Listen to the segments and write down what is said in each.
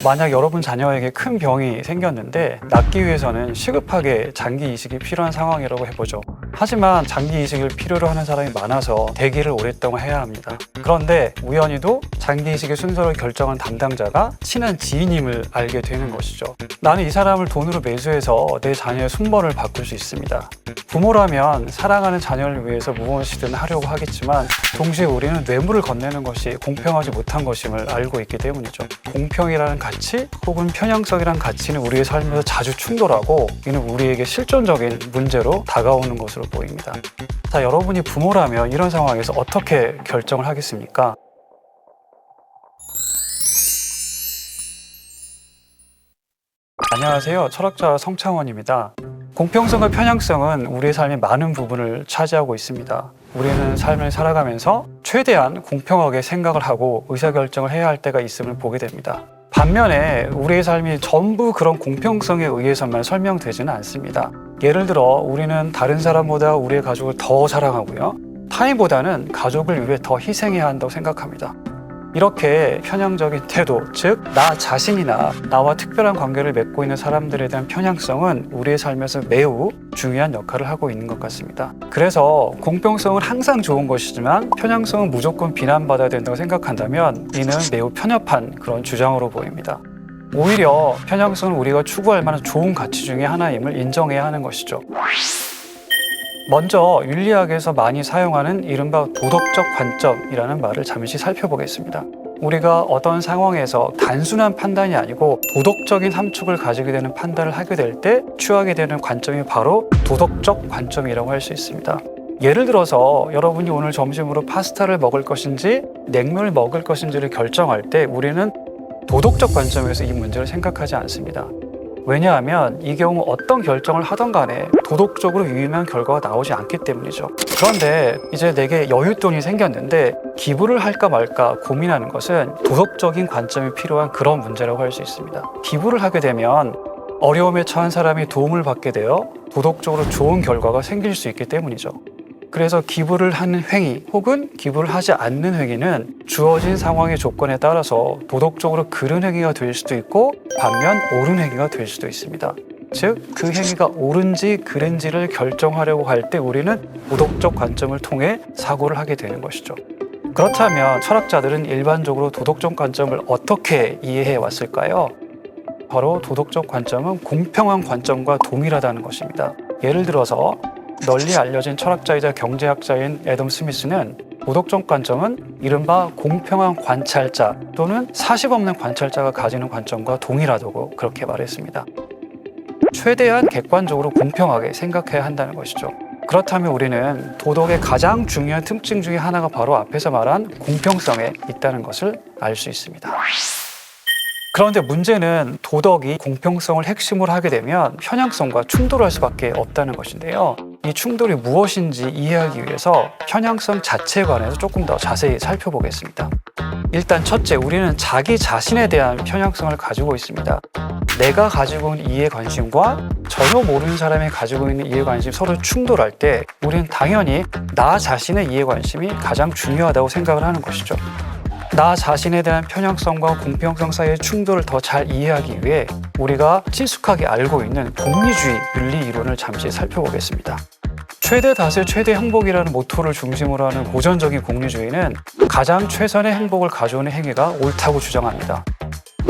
만약 여러분 자녀에게 큰 병이 생겼는데 낫기 위해서는 시급하게 장기 이식이 필요한 상황이라고 해보죠. 하지만 장기 이식을 필요로 하는 사람이 많아서 대기를 오랫동안 해야 합니다. 그런데 우연히도 장기 이식의 순서를 결정한 담당자가 친한 지인임을 알게 되는 것이죠. 나는 이 사람을 돈으로 매수해서 내 자녀의 순번을 바꿀 수 있습니다. 부모라면 사랑하는 자녀를 위해서 무엇이든 하려고 하겠지만 동시에 우리는 뇌물을 건네는 것이 공평하지 못한 것임을 알고 있기 때문이죠. 공평이라는 가치 혹은 편향성이라는 가치는 우리의 삶에서 자주 충돌하고 이는 우리에게 실존적인 문제로 다가오는 것으로 보입니다. 자, 여러분이 부모라면 이런 상황에서 어떻게 결정을 하겠습니까? 안녕하세요. 철학자 성창원입니다. 공평성과 편향성은 우리의 삶의 많은 부분을 차지하고 있습니다. 우리는 삶을 살아가면서 최대한 공평하게 생각을 하고 의사결정을 해야 할 때가 있음을 보게 됩니다. 반면에 우리의 삶이 전부 그런 공평성에 의해서만 설명되지는 않습니다. 예를 들어 우리는 다른 사람보다 우리의 가족을 더 사랑하고요. 타인보다는 가족을 위해 더 희생해야 한다고 생각합니다. 이렇게 편향적인 태도, 즉 나 자신이나 나와 특별한 관계를 맺고 있는 사람들에 대한 편향성은 우리의 삶에서 매우 중요한 역할을 하고 있는 것 같습니다. 그래서 공평성은 항상 좋은 것이지만 편향성은 무조건 비난받아야 된다고 생각한다면 이는 매우 편협한 그런 주장으로 보입니다. 오히려 편향성은 우리가 추구할 만한 좋은 가치 중에 하나임을 인정해야 하는 것이죠. 먼저 윤리학에서 많이 사용하는 이른바 도덕적 관점이라는 말을 잠시 살펴보겠습니다. 우리가 어떤 상황에서 단순한 판단이 아니고 도덕적인 함축을 가지게 되는 판단을 하게 될 때 취하게 되는 관점이 바로 도덕적 관점이라고 할 수 있습니다. 예를 들어서 여러분이 오늘 점심으로 파스타를 먹을 것인지 냉면을 먹을 것인지를 결정할 때 우리는 도덕적 관점에서 이 문제를 생각하지 않습니다. 왜냐하면 이 경우 어떤 결정을 하던 간에 도덕적으로 유의미한 결과가 나오지 않기 때문이죠. 그런데 이제 내게 여윳돈이 생겼는데 기부를 할까 말까 고민하는 것은 도덕적인 관점이 필요한 그런 문제라고 할 수 있습니다. 기부를 하게 되면 어려움에 처한 사람이 도움을 받게 되어 도덕적으로 좋은 결과가 생길 수 있기 때문이죠. 그래서 기부를 하는 행위 혹은 기부를 하지 않는 행위는 주어진 상황의 조건에 따라서 도덕적으로 그른 행위가 될 수도 있고 반면 옳은 행위가 될 수도 있습니다. 즉, 그 행위가 옳은지 그른지를 결정하려고 할 때 우리는 도덕적 관점을 통해 사고를 하게 되는 것이죠. 그렇다면 철학자들은 일반적으로 도덕적 관점을 어떻게 이해해 왔을까요? 바로 도덕적 관점은 공평한 관점과 동일하다는 것입니다. 예를 들어서 널리 알려진 철학자이자 경제학자인 애덤 스미스는 도덕적 관점은 이른바 공평한 관찰자 또는 사심 없는 관찰자가 가지는 관점과 동일하다고 그렇게 말했습니다. 최대한 객관적으로 공평하게 생각해야 한다는 것이죠. 그렇다면 우리는 도덕의 가장 중요한 특징 중에 하나가 바로 앞에서 말한 공평성에 있다는 것을 알 수 있습니다. 그런데 문제는 도덕이 공평성을 핵심으로 하게 되면 편향성과 충돌할 수밖에 없다는 것인데요. 이 충돌이 무엇인지 이해하기 위해서 편향성 자체에 관해서 조금 더 자세히 살펴보겠습니다. 일단 첫째, 우리는 자기 자신에 대한 편향성을 가지고 있습니다. 내가 가지고 있는 이해관심과 전혀 모르는 사람이 가지고 있는 이해관심이 서로 충돌할 때 우리는 당연히 나 자신의 이해관심이 가장 중요하다고 생각을 하는 것이죠. 나 자신에 대한 편향성과 공평성 사이의 충돌을 더 잘 이해하기 위해 우리가 친숙하게 알고 있는 공리주의 윤리 이론을 잠시 살펴보겠습니다. 최대 다수의 최대 행복이라는 모토를 중심으로 하는 고전적인 공리주의는 가장 최선의 행복을 가져오는 행위가 옳다고 주장합니다.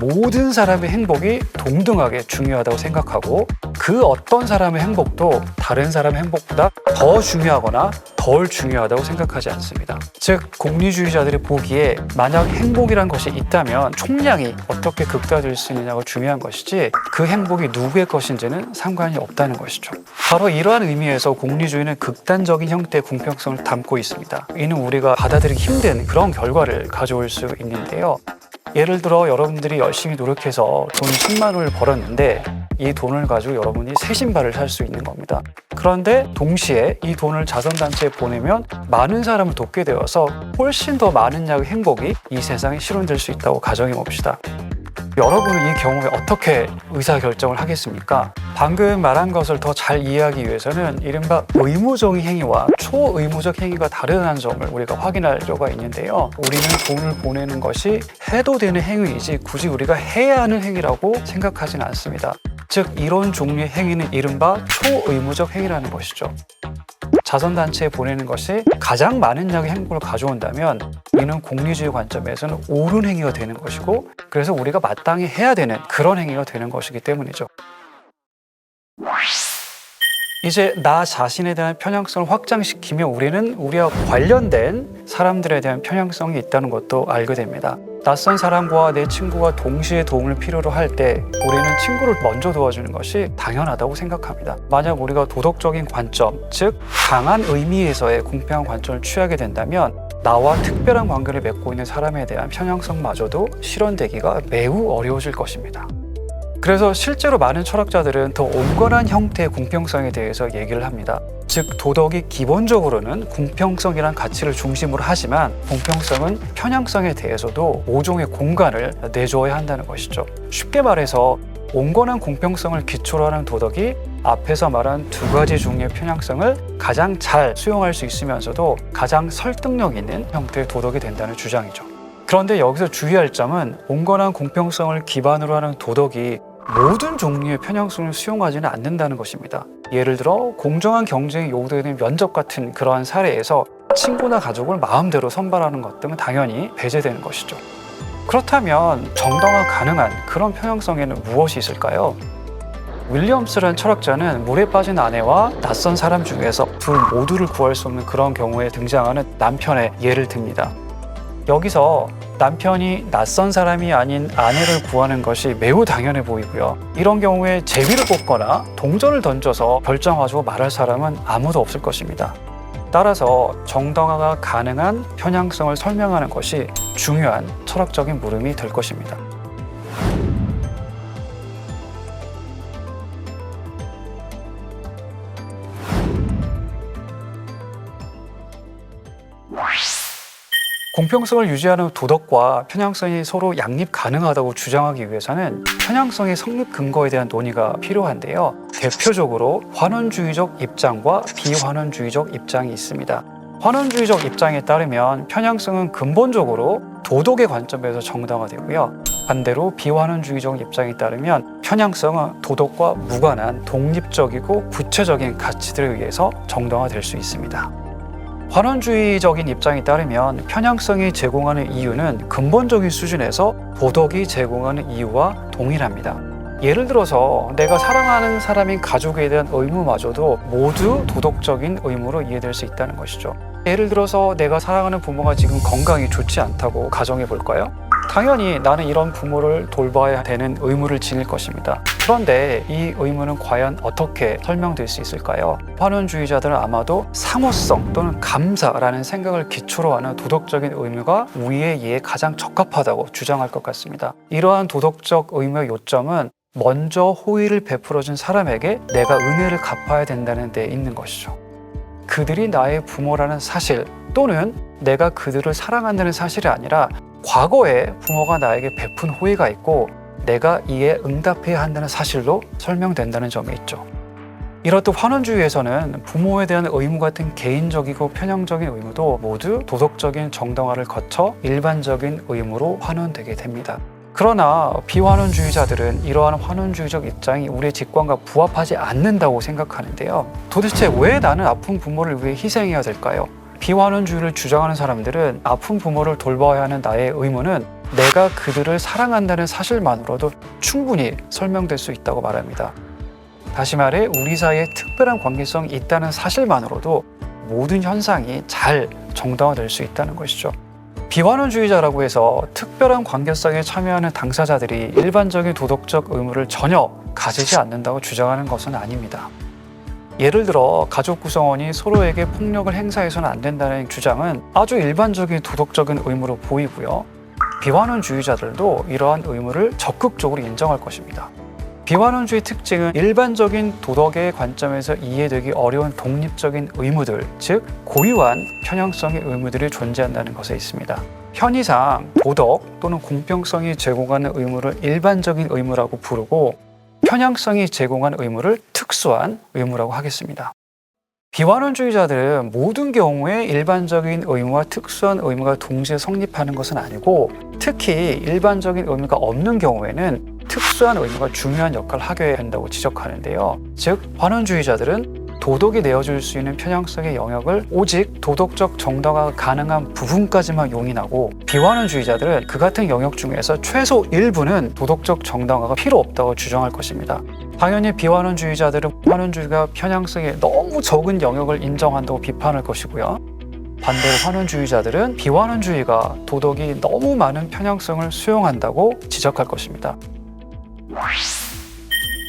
모든 사람의 행복이 동등하게 중요하다고 생각하고 그 어떤 사람의 행복도 다른 사람의 행복보다 더 중요하거나 덜 중요하다고 생각하지 않습니다. 즉, 공리주의자들이 보기에 만약 행복이란 것이 있다면 총량이 어떻게 극대화될 수 있느냐가 중요한 것이지 그 행복이 누구의 것인지는 상관이 없다는 것이죠. 바로 이러한 의미에서 공리주의는 극단적인 형태의 공평성을 담고 있습니다. 이는 우리가 받아들이기 힘든 그런 결과를 가져올 수 있는데요. 예를 들어 여러분들이 열심히 노력해서 돈 10만 원을 벌었는데 이 돈을 가지고 여러분이 새 신발을 살 수 있는 겁니다. 그런데 동시에 이 돈을 자선단체에 보내면 많은 사람을 돕게 되어서 훨씬 더 많은 양의 행복이 이 세상에 실현될 수 있다고 가정해 봅시다. 여러분은 이 경우에 어떻게 의사결정을 하겠습니까? 방금 말한 것을 더 잘 이해하기 위해서는 이른바 의무적인 행위와 초의무적 행위가 다르다는 점을 우리가 확인할 필요가 있는데요. 우리는 돈을 보내는 것이 해도 되는 행위이지 굳이 우리가 해야 하는 행위라고 생각하지는 않습니다. 즉 이런 종류의 행위는 이른바 초의무적 행위라는 것이죠. 자선단체에 보내는 것이 가장 많은 양의 행복을 가져온다면 이는 공리주의 관점에서는 옳은 행위가 되는 것이고, 그래서 우리가 마땅히 해야 되는 그런 행위가 되는 것이기 때문이죠. 이제 나 자신에 대한 편향성을 확장시키며 우리는 우리와 관련된 사람들에 대한 편향성이 있다는 것도 알게 됩니다. 낯선 사람과 내 친구가 동시에 도움을 필요로 할 때 우리는 친구를 먼저 도와주는 것이 당연하다고 생각합니다. 만약 우리가 도덕적인 관점, 즉 강한 의미에서의 공평한 관점을 취하게 된다면 나와 특별한 관계를 맺고 있는 사람에 대한 편향성마저도 실현되기가 매우 어려워질 것입니다. 그래서 실제로 많은 철학자들은 더 온건한 형태의 공평성에 대해서 얘기를 합니다. 즉 도덕이 기본적으로는 공평성이란 가치를 중심으로 하지만 공평성은 편향성에 대해서도 모종의 공간을 내줘야 한다는 것이죠. 쉽게 말해서 온건한 공평성을 기초로 하는 도덕이 앞에서 말한 두 가지 종류의 편향성을 가장 잘 수용할 수 있으면서도 가장 설득력 있는 형태의 도덕이 된다는 주장이죠. 그런데 여기서 주의할 점은 온건한 공평성을 기반으로 하는 도덕이 모든 종류의 편향성을 수용하지는 않는다는 것입니다. 예를 들어 공정한 경쟁이 요구되는 면접 같은 그러한 사례에서 친구나 가족을 마음대로 선발하는 것 등은 당연히 배제되는 것이죠. 그렇다면 정당화 가능한 그런 편향성에는 무엇이 있을까요? 윌리엄스라는 철학자는 물에 빠진 아내와 낯선 사람 중에서 둘 모두를 구할 수 없는 그런 경우에 등장하는 남편의 예를 듭니다. 여기서 남편이 낯선 사람이 아닌 아내를 구하는 것이 매우 당연해 보이고요. 이런 경우에 제비를 뽑거나 동전을 던져서 결정하고 말할 사람은 아무도 없을 것입니다. 따라서 정당화가 가능한 편향성을 설명하는 것이 중요한 철학적인 물음이 될 것입니다. 공평성을 유지하는 도덕과 편향성이 서로 양립 가능하다고 주장하기 위해서는 편향성의 성립 근거에 대한 논의가 필요한데요. 대표적으로 환원주의적 입장과 비환원주의적 입장이 있습니다. 환원주의적 입장에 따르면 편향성은 근본적으로 도덕의 관점에서 정당화되고요. 반대로 비환원주의적 입장에 따르면 편향성은 도덕과 무관한 독립적이고 구체적인 가치들에 의해서 정당화될 수 있습니다. 환원주의적인 입장에 따르면 편향성이 제공하는 이유는 근본적인 수준에서 도덕이 제공하는 이유와 동일합니다. 예를 들어서 내가 사랑하는 사람인 가족에 대한 의무마저도 모두 도덕적인 의무로 이해될 수 있다는 것이죠. 예를 들어서 내가 사랑하는 부모가 지금 건강이 좋지 않다고 가정해 볼까요? 당연히 나는 이런 부모를 돌봐야 되는 의무를 지닐 것입니다. 그런데 이 의무는 과연 어떻게 설명될 수 있을까요? 환원주의자들은 아마도 상호성 또는 감사라는 생각을 기초로 하는 도덕적인 의무가 우리의 이해에 가장 적합하다고 주장할 것 같습니다. 이러한 도덕적 의무의 요점은 먼저 호의를 베풀어준 사람에게 내가 은혜를 갚아야 된다는 데 있는 것이죠. 그들이 나의 부모라는 사실 또는 내가 그들을 사랑한다는 사실이 아니라 과거에 부모가 나에게 베푼 호의가 있고 내가 이에 응답해야 한다는 사실로 설명된다는 점이 있죠. 이렇듯 환원주의에서는 부모에 대한 의무 같은 개인적이고 편향적인 의무도 모두 도덕적인 정당화를 거쳐 일반적인 의무로 환원되게 됩니다. 그러나 비환원주의자들은 이러한 환원주의적 입장이 우리의 직관과 부합하지 않는다고 생각하는데요. 도대체 왜 나는 아픈 부모를 위해 희생해야 될까요? 비환원주의를 주장하는 사람들은 아픈 부모를 돌봐야 하는 나의 의무는 내가 그들을 사랑한다는 사실만으로도 충분히 설명될 수 있다고 말합니다. 다시 말해 우리 사이에 특별한 관계성이 있다는 사실만으로도 모든 현상이 잘 정당화될 수 있다는 것이죠. 비환원주의자라고 해서 특별한 관계성에 참여하는 당사자들이 일반적인 도덕적 의무를 전혀 가지지 않는다고 주장하는 것은 아닙니다. 예를 들어 가족 구성원이 서로에게 폭력을 행사해서는 안 된다는 주장은 아주 일반적인 도덕적인 의무로 보이고요. 비환원주의자들도 이러한 의무를 적극적으로 인정할 것입니다. 비환원주의 특징은 일반적인 도덕의 관점에서 이해되기 어려운 독립적인 의무들, 즉 고유한 편향성의 의무들이 존재한다는 것에 있습니다. 편의상 도덕 또는 공평성이 제공하는 의무를 일반적인 의무라고 부르고 편향성이 제공하는 의무를 특수한 의무라고 하겠습니다. 비완원주의자들은 모든 경우에 일반적인 의무와 특수한 의무가 동시에 성립하는 것은 아니고 특히 일반적인 의무가 없는 경우에는 특수한 의무가 중요한 역할을 하게 된다고 지적하는데요. 즉, 환원주의자들은 도덕이 내어줄 수 있는 편향성의 영역을 오직 도덕적 정당화가 가능한 부분까지만 용인하고 비환원주의자들은 그 같은 영역 중에서 최소 일부는 도덕적 정당화가 필요 없다고 주장할 것입니다. 당연히 비환원주의자들은 환원주의가 편향성이 너무 적은 영역을 인정한다고 비판할 것이고요. 반대로 환원주의자들은 비환원주의가 도덕이 너무 많은 편향성을 수용한다고 지적할 것입니다.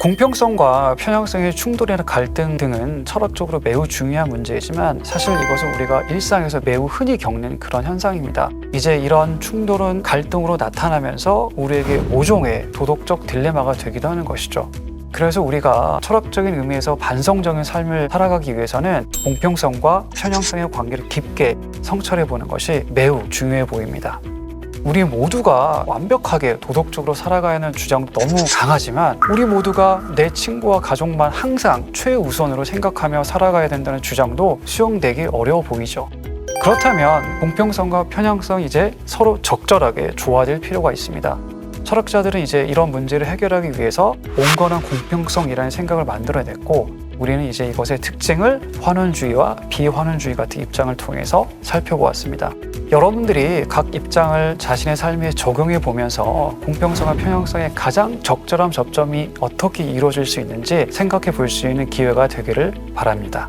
공평성과 편향성의 충돌이나 갈등 등은 철학적으로 매우 중요한 문제이지만 사실 이것은 우리가 일상에서 매우 흔히 겪는 그런 현상입니다. 이제 이런 충돌은 갈등으로 나타나면서 우리에게 모종의 도덕적 딜레마가 되기도 하는 것이죠. 그래서 우리가 철학적인 의미에서 반성적인 삶을 살아가기 위해서는 공평성과 편향성의 관계를 깊게 성찰해 보는 것이 매우 중요해 보입니다. 우리 모두가 완벽하게 도덕적으로 살아가야 하는 주장도 너무 강하지만 우리 모두가 내 친구와 가족만 항상 최우선으로 생각하며 살아가야 된다는 주장도 수용되기 어려워 보이죠. 그렇다면 공평성과 편향성이 이제 서로 적절하게 조화될 필요가 있습니다. 철학자들은 이제 이런 문제를 해결하기 위해서 온건한 공평성이라는 생각을 만들어냈고 우리는 이제 이것의 특징을 환원주의와 비환원주의 같은 입장을 통해서 살펴보았습니다. 여러분들이 각 입장을 자신의 삶에 적용해 보면서 공평성과 편향성의 가장 적절한 접점이 어떻게 이루어질 수 있는지 생각해 볼 수 있는 기회가 되기를 바랍니다.